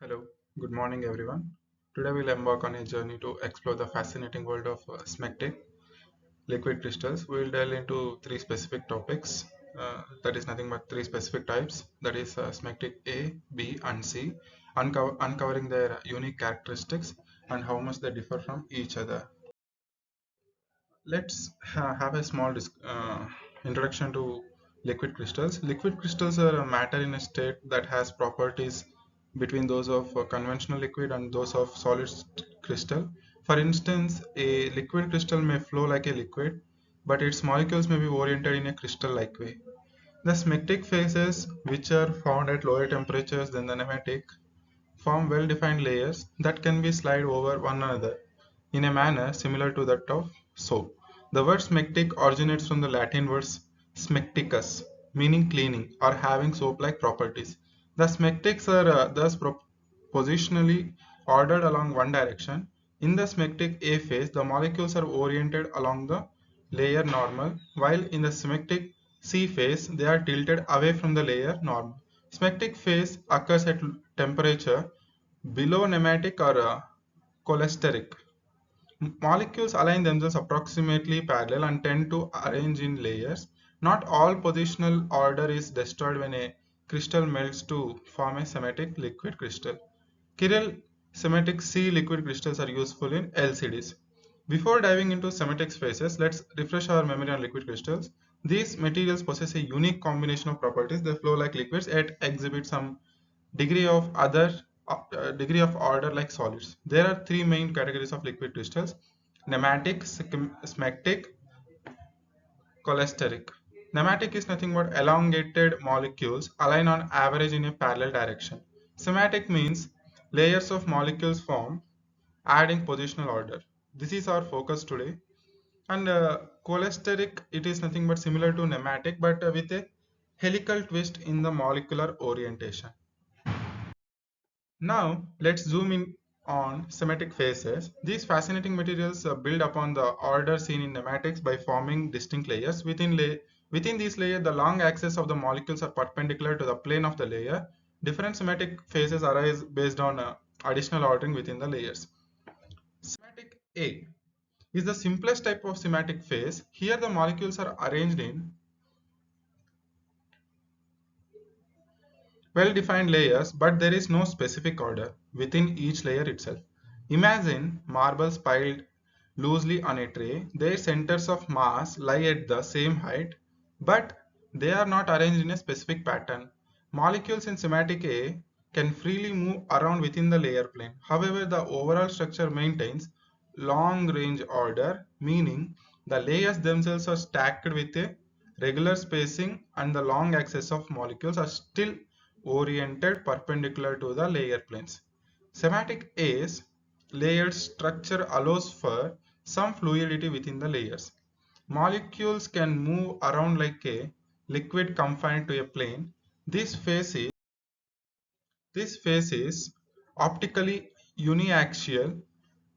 Hello, good morning everyone. Today we'll embark on a journey to explore the fascinating world of Smectic liquid crystals. We'll delve into three specific topics. That is nothing but three specific types. That is Smectic A, B, and C, uncovering their unique characteristics and how much they differ from each other. Let's have a small introduction to liquid crystals. Liquid crystals are a matter in a state that has properties between those of a conventional liquid and those of solid crystal. For instance, a liquid crystal may flow like a liquid, but its molecules may be oriented in a crystal-like way. The smectic phases, which are found at lower temperatures than the nematic, form well-defined layers that can be slid over one another in a manner similar to that of soap. The word smectic originates from the Latin words smecticus, meaning cleaning or having soap-like properties. The smectics are thus positionally ordered along one direction. In the smectic A phase, the molecules are oriented along the layer normal, while in the smectic C phase, they are tilted away from the layer normal. Smectic phase occurs at temperature below nematic or cholesteric. Molecules align themselves approximately parallel and tend to arrange in layers. Not all positional order is destroyed when a crystal melts to form a symmetric liquid crystal. Chiral symmetric C liquid crystals are useful in LCDs. Before diving into symmetric phases, let's refresh our memory on liquid crystals. These materials possess a unique combination of properties. They flow like liquids yet exhibit some degree of degree of order like solids. There are three main categories of liquid crystals: nematic, smectic, cholesteric. Nematic is nothing but elongated molecules align on average in a parallel direction. Symmetric means layers of molecules form, adding positional order. This is our focus today. And cholesteric, it is nothing but similar to nematic but with a helical twist in the molecular orientation. Now, let's zoom in on symmetric phases. These fascinating materials build upon the order seen in nematics by forming distinct layers. Within these layers, the long axes of the molecules are perpendicular to the plane of the layer. Different symmetric phases arise based on additional ordering within the layers. Symmetric A is the simplest type of symmetric phase. Here, the molecules are arranged in well-defined layers, but there is no specific order within each layer itself. Imagine marbles piled loosely on a tray. Their centers of mass lie at the same height, but they are not arranged in a specific pattern. Molecules in symmetric A can freely move around within the layer plane. However, the overall structure maintains long-range order, meaning the layers themselves are stacked with a regular spacing and the long axes of molecules are still oriented perpendicular to the layer planes. Symmetric A's layered structure allows for some fluidity within the layers. Molecules can move around like a liquid confined to a plane. This phase is this phase is optically uniaxial,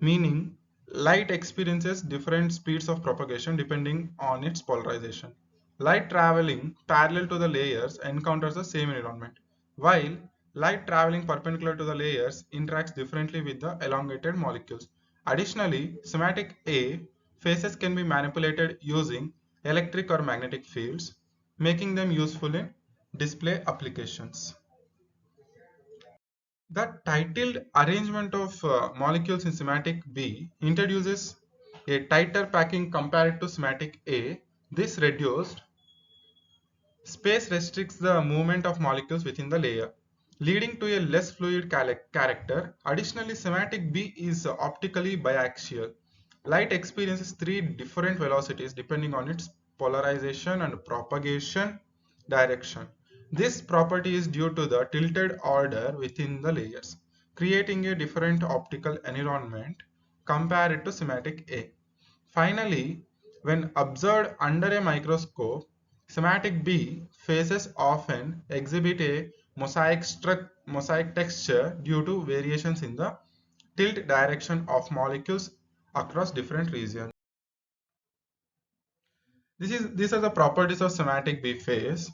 meaning light experiences different speeds of propagation depending on its polarization. Light traveling parallel to the layers encounters the same environment, while light traveling perpendicular to the layers interacts differently with the elongated molecules. Additionally, symmetric A phases can be manipulated using electric or magnetic fields, making them useful in display applications. The titled arrangement of molecules in symmetric B introduces a tighter packing compared to symmetric A. This reduced space restricts the movement of molecules within the layer, leading to a less fluid character. Additionally, symmetric B is optically biaxial. Light experiences three different velocities depending on its polarization and propagation direction. This property is due to the tilted order within the layers, creating a different optical environment compared to symmetric A. Finally, when observed under a microscope, symmetric B phases often exhibit a mosaic texture due to variations in the tilt direction of molecules across different regions. These are the properties of symmetric B phase.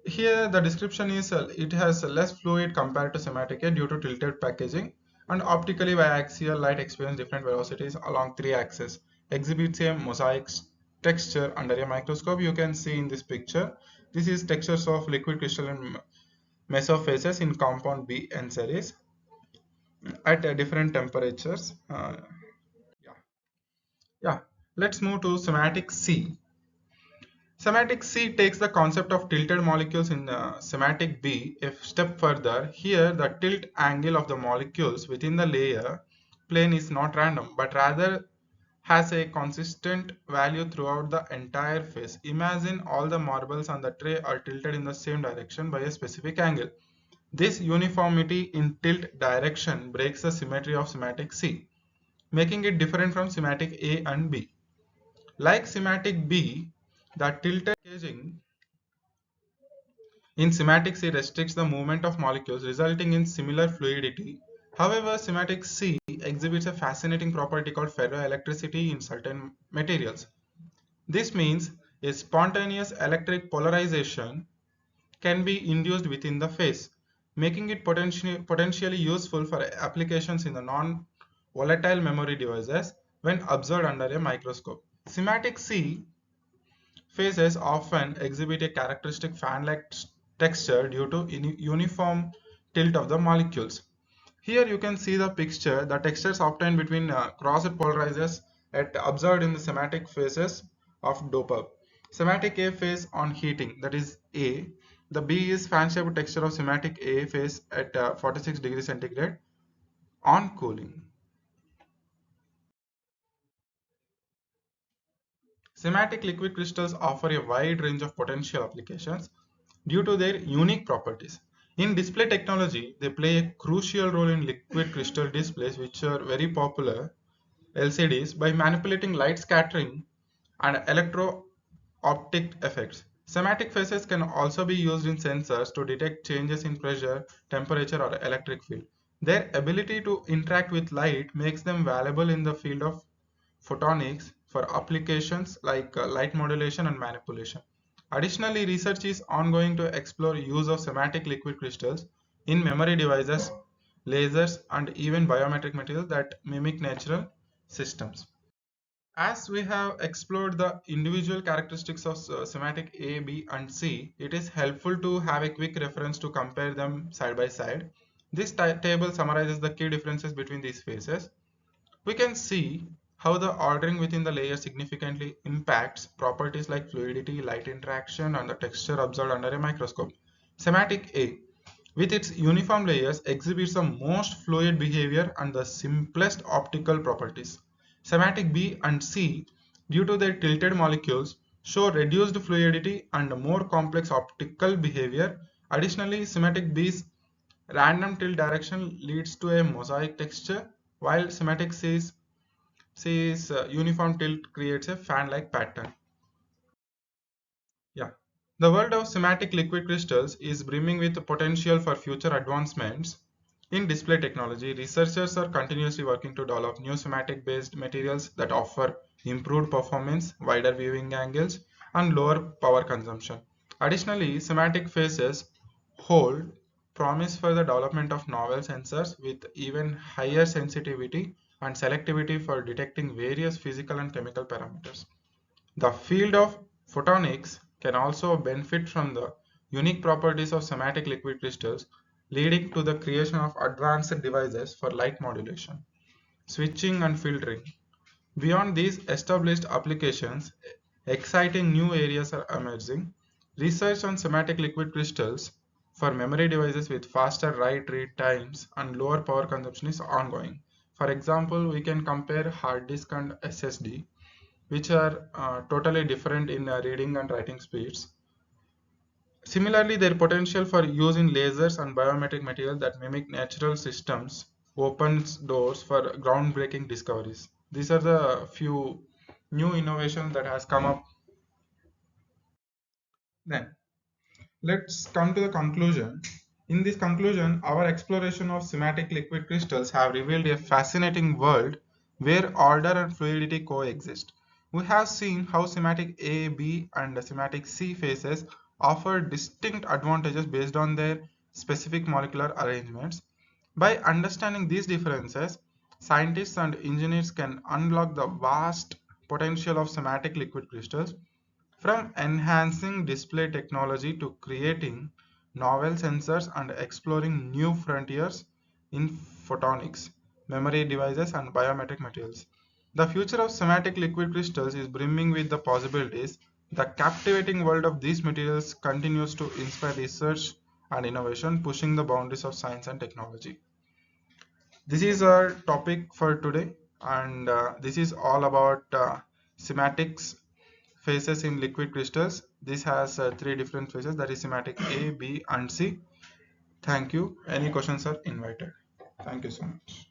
Here the description is it has less fluid compared to Smectic A due to tilted packaging, and optically biaxial light experience different velocities along three axes, exhibits a mosaic texture under a microscope. You can see in this picture, this is textures of liquid crystalline mesophases in compound B and series at different temperatures. Yeah, yeah. Let's move to Smectic C. Smectic C takes the concept of tilted molecules in Smectic B a step further. Here, the tilt angle of the molecules within the layer plane is not random, but rather has a consistent value throughout the entire phase. Imagine all the marbles on the tray are tilted in the same direction by a specific angle. This uniformity in tilt direction breaks the symmetry of Smectic C, making it different from Smectic A and B. Like Smectic B, the tilted packaging in Smectic C restricts the movement of molecules, resulting in similar fluidity. However, Smectic C exhibits a fascinating property called ferroelectricity in certain materials. This means a spontaneous electric polarization can be induced within the phase, making it potentially useful for applications in the non-volatile memory devices when observed under a microscope. Smectic C phases often exhibit a characteristic fan-like texture due to uniform tilt of the molecules. Here you can see the picture, the textures obtained between crossed polarizers observed in the Smectic phases of dopant. Smectic A phase on heating, that is A. The B is fan-shaped texture of Smectic A phase at 46 degrees centigrade on cooling. Smectic liquid crystals offer a wide range of potential applications due to their unique properties. In display technology, they play a crucial role in liquid crystal displays, which are very popular LCDs, by manipulating light scattering and electro-optic effects. Smectic phases can also be used in sensors to detect changes in pressure, temperature, or electric field. Their ability to interact with light makes them valuable in the field of photonics for applications like light modulation and manipulation. Additionally, research is ongoing to explore use of Smectic liquid crystals in memory devices, lasers, and even biometric materials that mimic natural systems. As we have explored the individual characteristics of Smectic A, B, and C, it is helpful to have a quick reference to compare them side by side. This table summarizes the key differences between these phases. We can see how the ordering within the layer significantly impacts properties like fluidity, light interaction, and the texture observed under a microscope. Smectic A, with its uniform layers, exhibits the most fluid behavior and the simplest optical properties. Smectic B and C, due to their tilted molecules, show reduced fluidity and more complex optical behavior. Additionally, Smectic B's random tilt direction leads to a mosaic texture, while Smectic C's uniform tilt creates a fan-like pattern. Yeah. The world of Smectic liquid crystals is brimming with the potential for future advancements in display technology. Researchers are continuously working to develop new Smectic based materials that offer improved performance, wider viewing angles, and lower power consumption. Additionally, Smectic phases hold promise for the development of novel sensors with even higher sensitivity and selectivity for detecting various physical and chemical parameters. The field of photonics can also benefit from the unique properties of Smectic liquid crystals, leading to the creation of advanced devices for light modulation, switching, and filtering. Beyond these established applications, exciting new areas are emerging. Research on Smectic liquid crystals for memory devices with faster write-read times and lower power consumption is ongoing. For example, we can compare hard disk and SSD, which are totally different in reading and writing speeds. Similarly, their potential for use in lasers and biometric materials that mimic natural systems opens doors for groundbreaking discoveries. These are the few new innovations that has come up. Then let's come to the conclusion. In this conclusion, our exploration of Smectic liquid crystals have revealed a fascinating world where order and fluidity coexist. We have seen how Smectic A, B, and Smectic C phases offer distinct advantages based on their specific molecular arrangements. By understanding these differences, scientists and engineers can unlock the vast potential of Smectic liquid crystals, from enhancing display technology to creating novel sensors and exploring new frontiers in photonics, memory devices, and biometric materials. The future of Smectic liquid crystals is brimming with the possibilities. The captivating world of these materials continues to inspire research and innovation, pushing the boundaries of science and technology. This is our topic for today, and this is all about Smectic's phases in liquid crystals. This has three different phases, that is Smectic A, B, and C. Thank you. Any questions are invited. Thank you so much.